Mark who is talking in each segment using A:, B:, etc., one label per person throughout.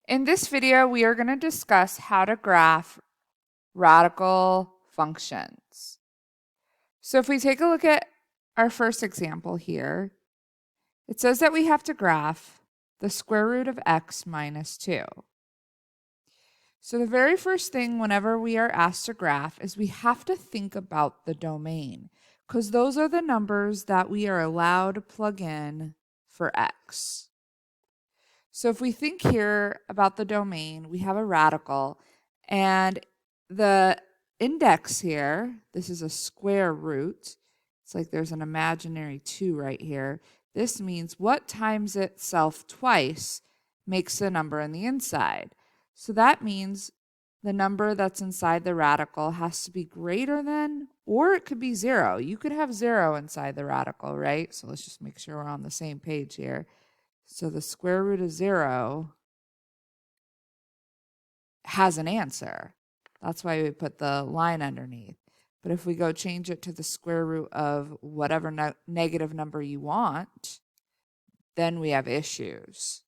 A: In this video, we are going to discuss how to graph radical functions. So if we take a look at our first example here, it says that we have to graph the square root of x minus 2. So the very first thing whenever we are asked to graph is we have to think about the domain, because those are the numbers that we are allowed to plug in for x. So if we think here about the domain, we have a radical, and the index here, this is a square root. It's like there's an imaginary 2 right here. This means what times itself twice makes the number on the inside. So that means the number that's inside the radical has to be greater than, or it could be 0. You could have 0 inside the radical, right? So let's just make sure we're on the same page here. So the square root of 0 has an answer. That's why we put the line underneath. But if we go change it to the square root of whatever negative number you want, then we have issues.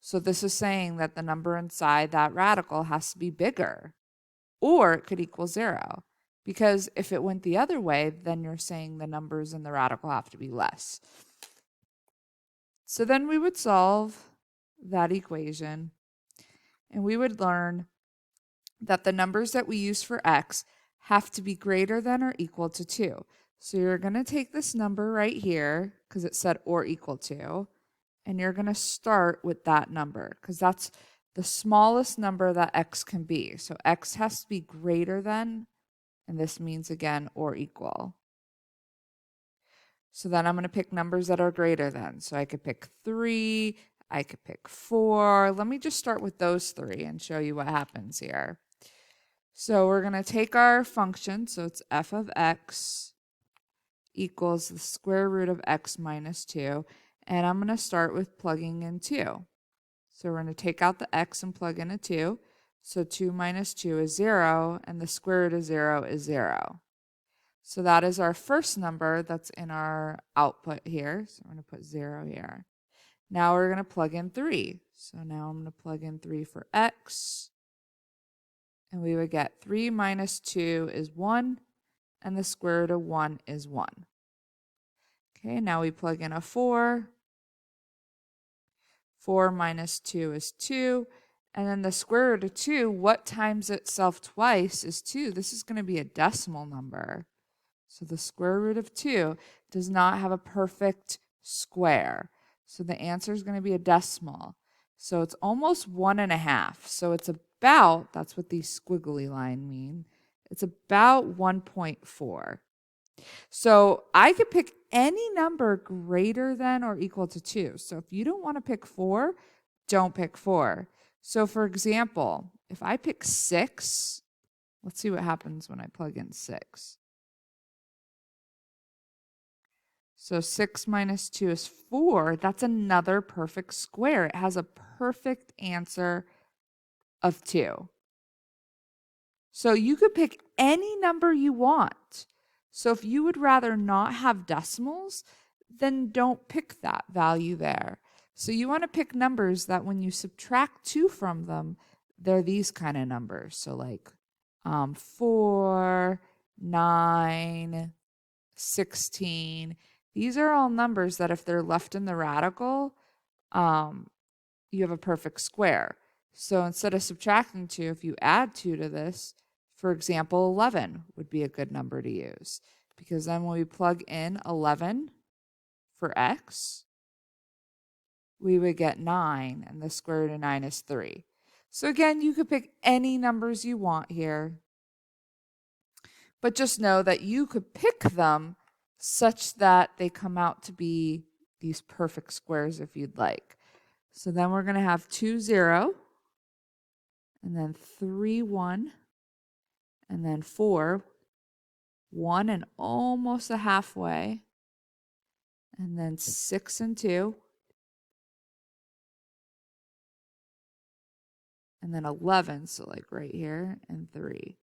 A: So this is saying that the number inside that radical has to be bigger, or it could equal 0. Because if it went the other way, then you're saying the numbers in the radical have to be less. So then we would solve that equation, and we would learn that the numbers that we use for x have to be greater than or equal to 2. So you're going to take this number right here, because it said or equal to, and you're going to start with that number, because that's the smallest number that x can be. So x has to be greater than, and this means again or equal. So then I'm going to pick numbers that are greater than. So I could pick 3, I could pick 4. Let me just start with those 3 and show you what happens here. So we're going to take our function, so it's f of x equals the square root of x minus 2, and I'm going to start with plugging in 2. So we're going to take out the x and plug in a 2. So 2 minus 2 is 0, and the square root of 0 is 0. So that is our first number that's in our output here. So I'm going to put 0 here. Now we're going to plug in 3. So now I'm going to plug in 3 for x. And we would get 3 minus 2 is 1, and the square root of 1 is 1. Okay, now we plug in a 4. 4 minus 2 is 2. And then the square root of 2, what times itself twice is 2. This is going to be a decimal number. So the square root of 2 does not have a perfect square. So the answer is going to be a decimal. So it's almost 1.5. So it's about, that's what these squiggly line mean, it's about 1.4. So I could pick any number greater than or equal to 2. So if you don't want to pick 4, don't pick 4. So for example, if I pick 6, let's see what happens when I plug in 6. So 6 minus 2 is 4. That's another perfect square. It has a perfect answer of 2. So you could pick any number you want. So if you would rather not have decimals, then don't pick that value there. So you want to pick numbers that when you subtract 2 from them, they're these kind of numbers. So like 4, 9, 16. These are all numbers that if they're left in the radical, you have a perfect square. So instead of subtracting 2, if you add 2 to this, for example, 11 would be a good number to use. Because then when we plug in 11 for x, we would get 9, and the square root of 9 is 3. So again, you could pick any numbers you want here. But just know that you could pick them such that they come out to be these perfect squares if you'd like. So then we're going to have 2, 0, and then 3, 1, and then 4, 1 and almost a halfway, and then 6 and 2, and then 11, so like right here, and 3.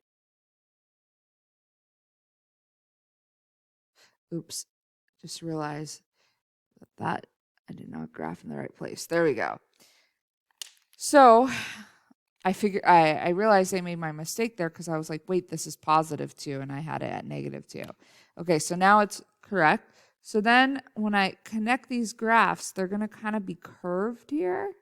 A: Oops, just realized that I did not graph in the right place. There we go. So I realized I made my mistake there because I was like, wait, this is positive 2, and I had it at negative 2. Okay, so now it's correct. So then when I connect these graphs, they're going to kind of be curved here.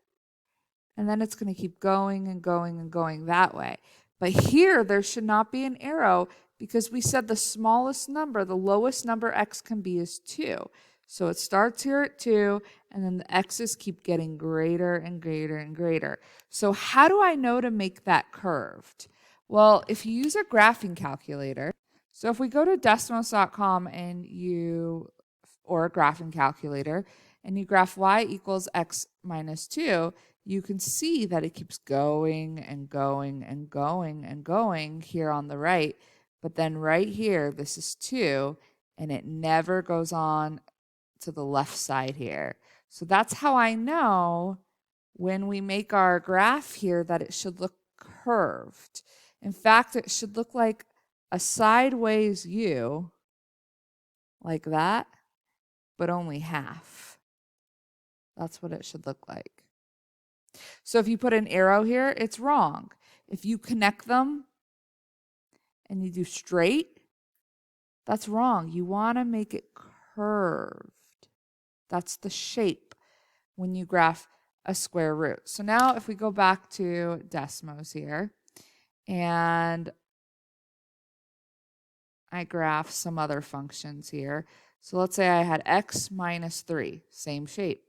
A: And then it's going to keep going and going and going that way. But here, there should not be an arrow because we said the smallest number, the lowest number x can be is 2. So it starts here at 2, and then the x's keep getting greater and greater and greater. So how do I know to make that curved? Well, if you use a graphing calculator, so if we go to Desmos.com or a graphing calculator, and you graph y equals x minus 2, you can see that it keeps going and going and going and going here on the right. But then right here, this is 2, and it never goes on to the left side here. So that's how I know when we make our graph here that it should look curved. In fact, it should look like a sideways U, like that, but only half. That's what it should look like. So if you put an arrow here, it's wrong. If you connect them and you do straight, that's wrong. You want to make it curved. That's the shape when you graph a square root. So now if we go back to Desmos here and I graph some other functions here. So let's say I had x minus 3, same shape.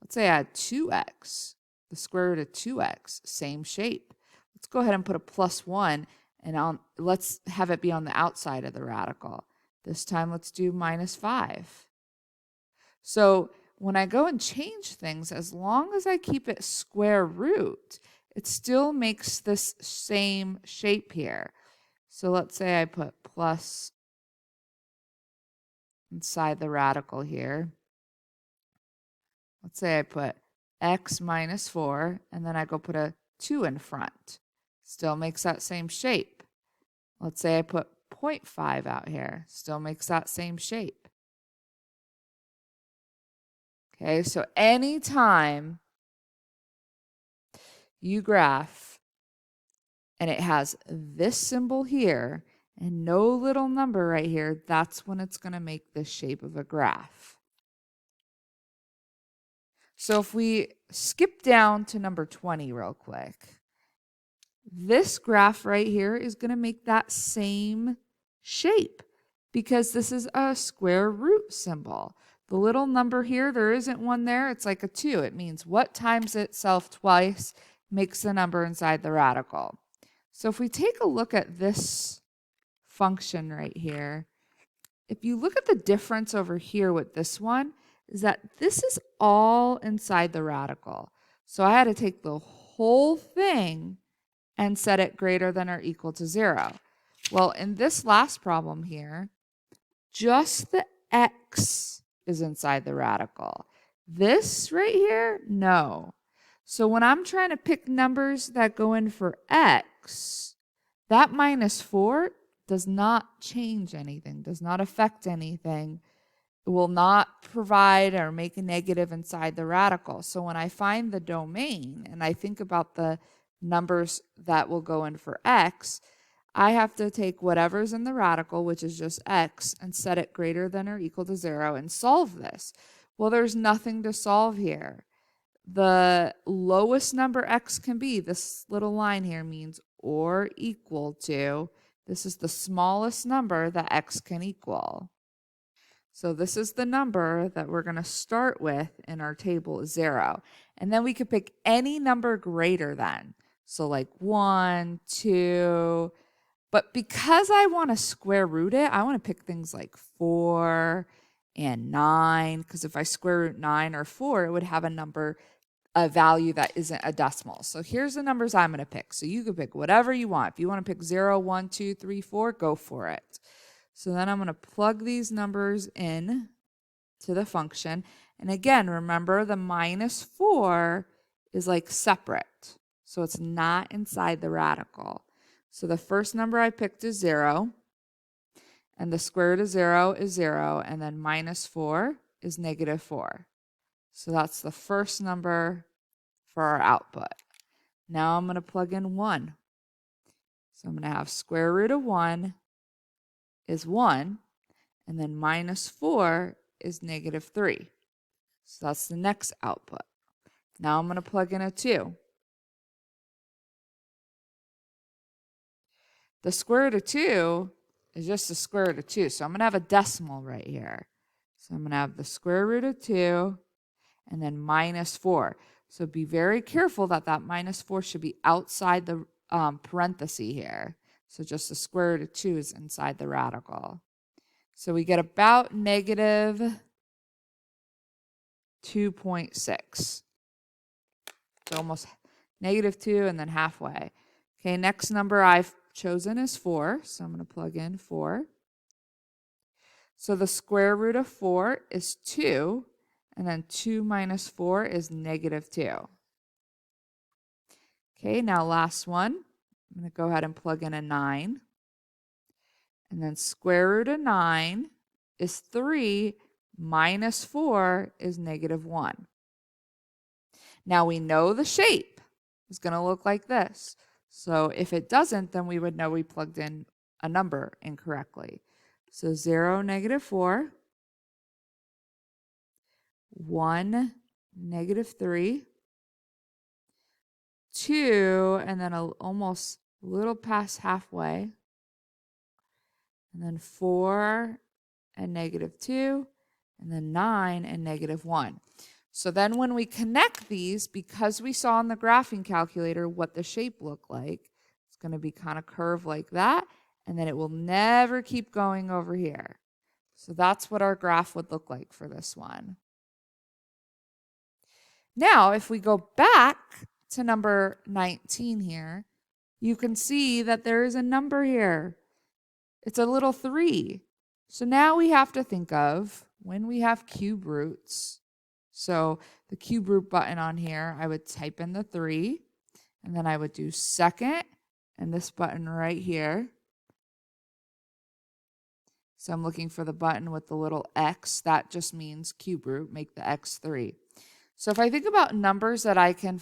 A: Let's say I had 2x, the square root of 2x, same shape. Let's go ahead and put a plus 1, and let's have it be on the outside of the radical. This time let's do minus 5. So when I go and change things, as long as I keep it square root, it still makes this same shape here. So let's say I put plus inside the radical here. Let's say I put x minus 4, and then I go put a 2 in front. Still makes that same shape. Let's say I put 0.5 out here. Still makes that same shape. Okay, so anytime you graph and it has this symbol here and no little number right here, that's when it's going to make this shape of a graph. So if we skip down to number 20 real quick, this graph right here is going to make that same shape because this is a square root symbol. The little number here, there isn't one there. It's like a 2. It means what times itself twice makes the number inside the radical. So if we take a look at this function right here, if you look at the difference over here with this one, is that this is all inside the radical. So I had to take the whole thing and set it greater than or equal to 0. Well, in this last problem here, just the x is inside the radical. This right here, no. So when I'm trying to pick numbers that go in for x, that minus 4 does not change anything, does not affect anything. It will not provide or make a negative inside the radical. So when I find the domain and I think about the numbers that will go in for x, I have to take whatever's in the radical, which is just x, and set it greater than or equal to 0 and solve this. Well, there's nothing to solve here. The lowest number x can be, this little line here means or equal to, this is the smallest number that x can equal. So this is the number that we're going to start with in our table, 0. And then we could pick any number greater than. So like 1, 2. But because I want to square root it, I want to pick things like 4 and 9. Because if I square root 9 or 4, it would have a value that isn't a decimal. So here's the numbers I'm going to pick. So you can pick whatever you want. If you want to pick 0, 1, 2, 3, 4, go for it. So then I'm going to plug these numbers in to the function. And again, remember the minus 4 is like separate. So it's not inside the radical. So the first number I picked is 0. And the square root of 0 is 0. And then minus 4 is -4. So that's the first number for our output. Now I'm going to plug in 1. So I'm going to have square root of 1 is 1, and then minus 4 is negative 3. So that's the next output. Now I'm going to plug in a 2. The square root of 2 is just the square root of 2. So I'm going to have a decimal right here. So I'm going to have the square root of 2 and then minus 4. So be very careful that that minus 4 should be outside the parenthesis here. So just the square root of 2 is inside the radical. So we get about negative 2.6. So almost negative 2 and then halfway. Okay, next number I've chosen is 4. So I'm going to plug in 4. So the square root of 4 is 2. And then 2 minus 4 is negative 2. Okay, now last one. I'm going to go ahead and plug in a 9. And then square root of 9 is 3 minus 4 is negative 1. Now we know the shape is going to look like this. So if it doesn't, then we would know we plugged in a number incorrectly. So 0, negative 4, 1, negative 3, 2, and then almost a little past halfway, and then 4 and negative 2, and then 9 and negative 1. So then when we connect these, because we saw in the graphing calculator what the shape looked like, it's going to be kind of curved like that, and then it will never keep going over here. So that's what our graph would look like for this one. Now, if we go back to number 19 here, you can see that there is a number here. It's a little 3. So now we have to think of when we have cube roots. So the cube root button on here, I would type in the 3, and then I would do second, and this button right here. So I'm looking for the button with the little X. That just means cube root, make the X 3. So if I think about numbers that I can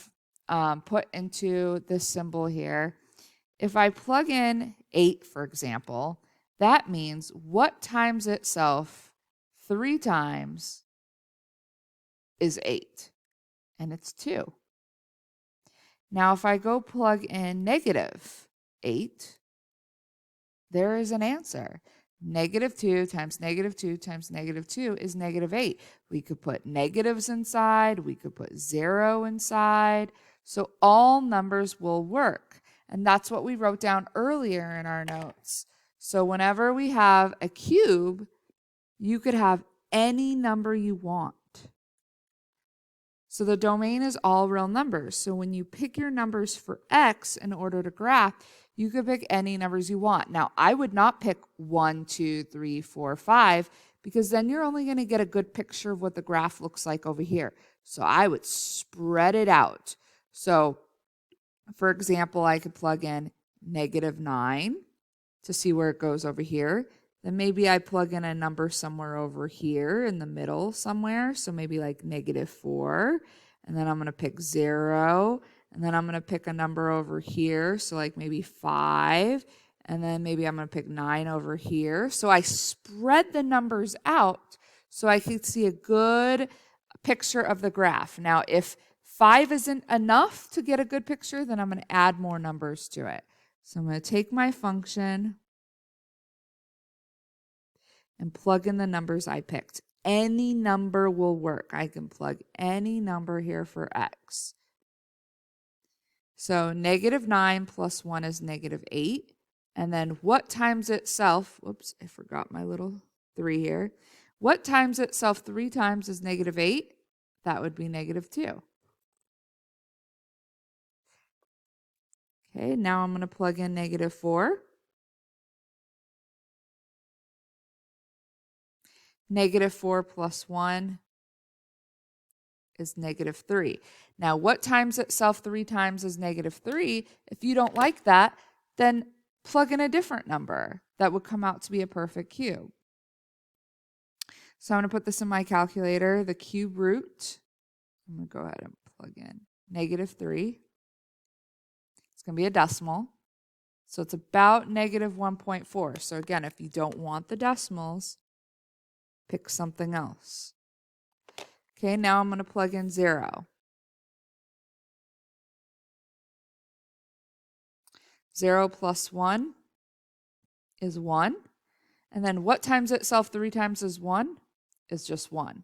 A: put into this symbol here, if I plug in 8, for example, that means what times itself 3 times is 8, and it's 2. Now if I go plug in negative 8, there is an answer. Negative 2 times negative 2 times negative 2 is negative 8. We could put negatives inside. We could put 0 inside. So all numbers will work. And that's what we wrote down earlier in our notes. So whenever we have a cube, you could have any number you want. So the domain is all real numbers. So when you pick your numbers for x in order to graph, you could pick any numbers you want. Now, I would not pick 1, 2, 3, 4, 5, because then you're only going to get a good picture of what the graph looks like over here. So I would spread it out. So, for example, I could plug in negative 9 to see where it goes over here. Then maybe I plug in a number somewhere over here in the middle somewhere. So maybe like negative 4. And then I'm going to pick 0. And then I'm going to pick a number over here. So like maybe 5. And then maybe I'm going to pick 9 over here. So I spread the numbers out so I could see a good picture of the graph. Now, if 5 isn't enough to get a good picture, then I'm going to add more numbers to it. So I'm going to take my function and plug in the numbers I picked. Any number will work. I can plug any number here for x. So negative 9 plus 1 is negative 8. And then what times itself, whoops, I forgot my little 3 here. What times itself 3 times is negative 8? That would be negative 2. Okay, now I'm going to plug in negative 4. Negative 4 plus 1 is negative 3. Now, what times itself 3 times is negative 3? If you don't like that, then plug in a different number that would come out to be a perfect cube. So I'm going to put this in my calculator, the cube root. I'm going to go ahead and plug in negative 3. going to be a decimal. So it's about negative 1.4. So again, if you don't want the decimals, pick something else. Okay, now I'm going to plug in 0. 0 plus 1 is 1. And then what times itself 3 times is 1 is just 1.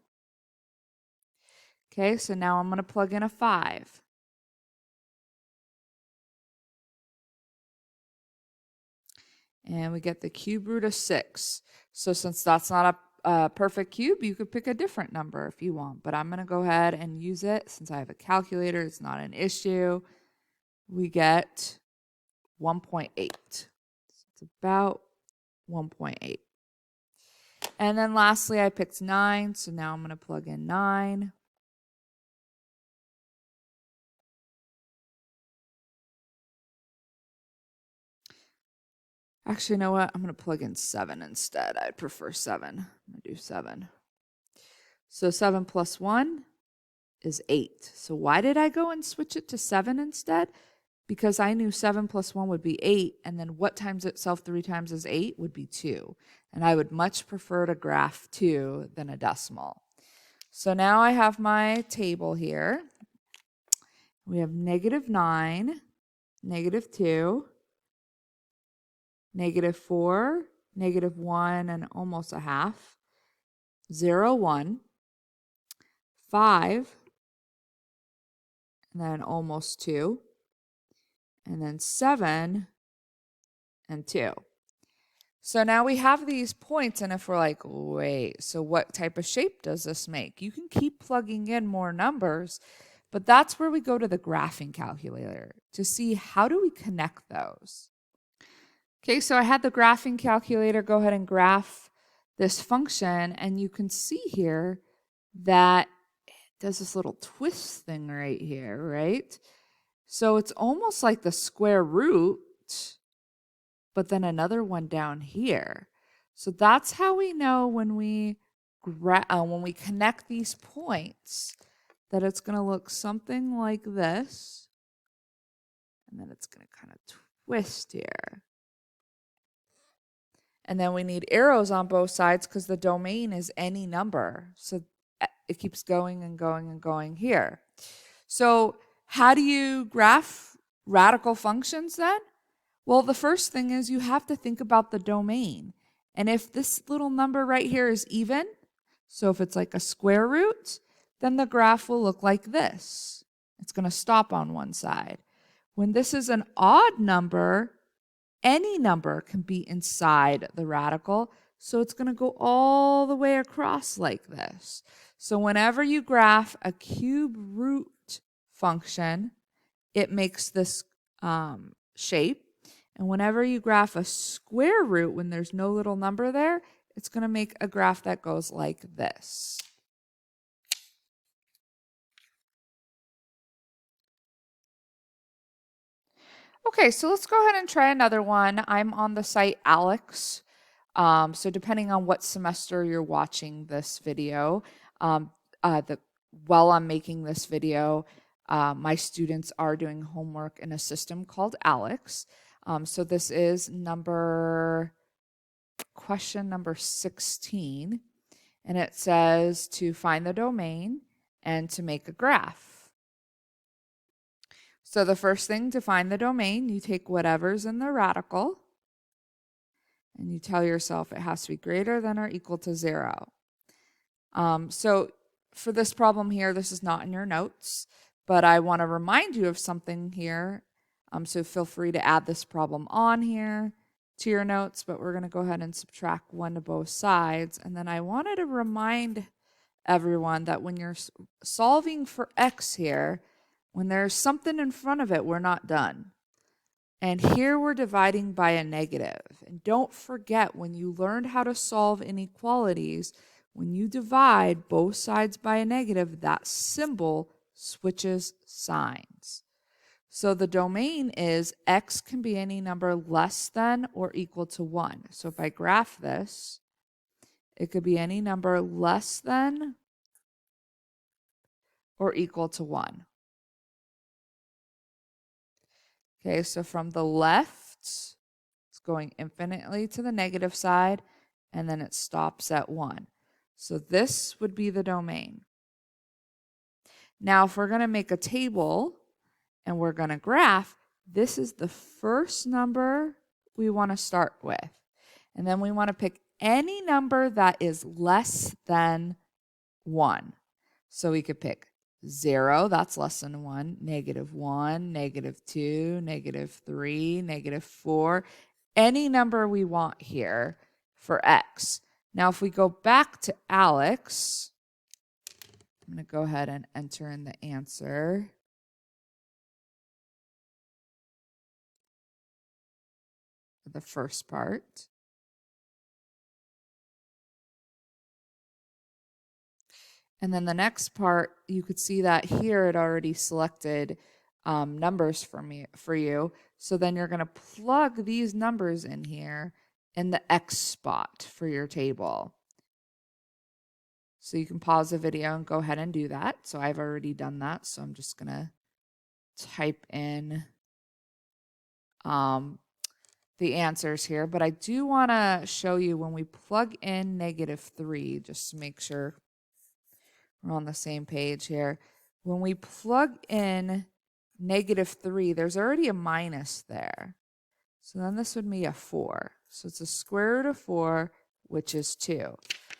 A: Okay, so now I'm going to plug in a 5. And we get the cube root of 6. So since that's not a perfect cube, you could pick a different number if you want. But I'm going to go ahead and use it. Since I have a calculator, it's not an issue. We get 1.8. So it's about 1.8. And then lastly, I picked 9. So now I'm going to plug in 9. Actually, you know what? I'm going to plug in 7 instead. I'd prefer 7. I'm going to do 7. So 7 plus 1 is 8. So why did I go and switch it to 7 instead? Because I knew 7 plus 1 would be 8, and then what times itself 3 times is 8 would be 2. And I would much prefer to graph 2 than a decimal. So now I have my table here. We have negative 9, negative 2, negative 4, negative 1, and almost a half, 0, 1, 5, and then almost 2, and then 7, and 2. So now we have these points, and if we're like, wait, so what type of shape does this make? You can keep plugging in more numbers, but that's where we go to the graphing calculator to see how do we connect those. Okay, so I had the graphing calculator go ahead and graph this function, and you can see here that it does this little twist thing right here, right? So it's almost like the square root, but then another one down here. So that's how we know when we connect these points that it's going to look something like this, and then it's going to kind of twist here. And then we need arrows on both sides because the domain is any number. So it keeps going and going and going here. So how do you graph radical functions then? Well, the first thing is you have to think about the domain. And if this little number right here is even, so if it's like a square root, then the graph will look like this. It's going to stop on one side. When this is an odd number, any number can be inside the radical, so it's going to go all the way across like this. So whenever you graph a cube root function, it makes this shape. And whenever you graph a square root, when there's no little number there, it's going to make a graph that goes like this. Okay, so let's go ahead and try another one. I'm on the site ALEKS. So depending on what semester you're watching this video, while I'm making this video, my students are doing homework in a system called ALEKS. So this is question number 16, and it says to find the domain and to make a graph. So the first thing, to find the domain, you take whatever's in the radical, and you tell yourself it has to be greater than or equal to 0. So for this problem here, this is not in your notes, but I want to remind you of something here. So feel free to add this problem on here to your notes, but we're going to go ahead and subtract 1 to both sides. And then I wanted to remind everyone that when you're solving for x here, when there's something in front of it, we're not done. And here we're dividing by a negative. And don't forget, when you learned how to solve inequalities, when you divide both sides by a negative, that symbol switches signs. So the domain is x can be any number less than or equal to 1. So if I graph this, it could be any number less than or equal to 1. Okay, so from the left, it's going infinitely to the negative side, and then it stops at 1. So this would be the domain. Now, if we're going to make a table and we're going to graph, this is the first number we want to start with. And then we want to pick any number that is less than 1. So we could pick 0, that's less than 1, -1, -2, -3, -4, any number we want here for x. Now, if we go back to Alex, I'm going to go ahead and enter in the answer. For the first part. And then the next part, you could see that here it already selected numbers for you. So then you're going to plug these numbers in here in the X spot for your table. So you can pause the video and go ahead and do that. So I've already done that. So I'm just going to type in the answers here. But I do want to show you when we plug in -3, just to make sure we're on the same page here. When we plug in -3, there's already a minus there. So then this would be a 4. So it's a square root of 4, which is 2.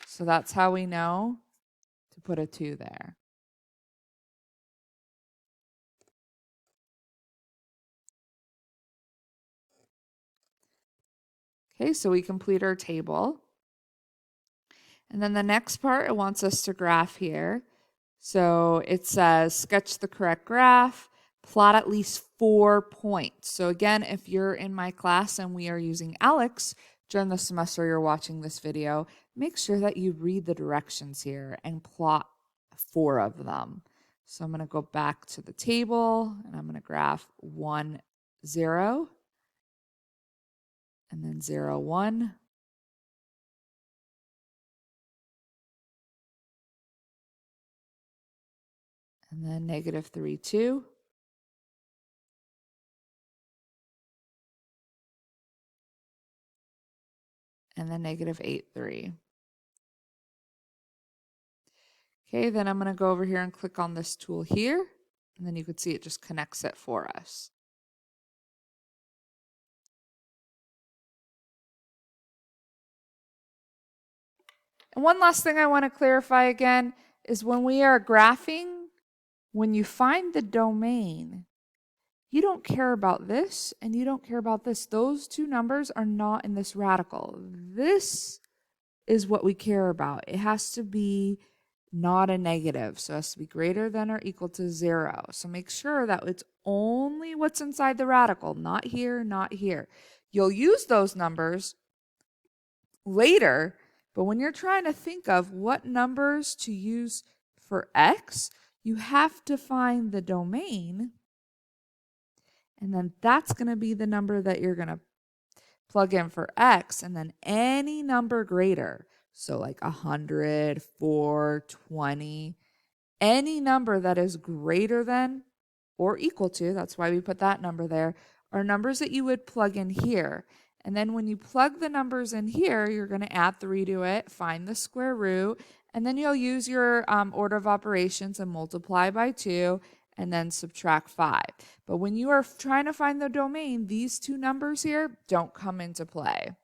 A: So that's how we know to put a 2 there. Okay, so we complete our table. And then the next part, it wants us to graph here. So it says, sketch the correct graph, plot at least 4 points. So again, if you're in my class and we are using Alex during the semester you're watching this video, make sure that you read the directions here and plot 4 of them. So I'm going to go back to the table and I'm going to graph 1, 0, and then 0, 1. And then -3, 2. And then -8, 3. Okay, then I'm going to go over here and click on this tool here. And then you can see it just connects it for us. And one last thing I want to clarify again is when we are graphing, when you find the domain, you don't care about this and you don't care about this. Those two numbers are not in this radical. This is what we care about. It has to be not a negative. So it has to be greater than or equal to 0. So make sure that it's only what's inside the radical, not here, not here. You'll use those numbers later, but when you're trying to think of what numbers to use for x, you have to find the domain. And then that's going to be the number that you're going to plug in for x, and then any number greater. So like 100, 4, 20, any number that is greater than or equal to, that's why we put that number there, are numbers that you would plug in here. And then when you plug the numbers in here, you're going to add 3 to it, find the square root, and then you'll use your order of operations and multiply by 2, and then subtract 5. But when you are trying to find the domain, these two numbers here don't come into play.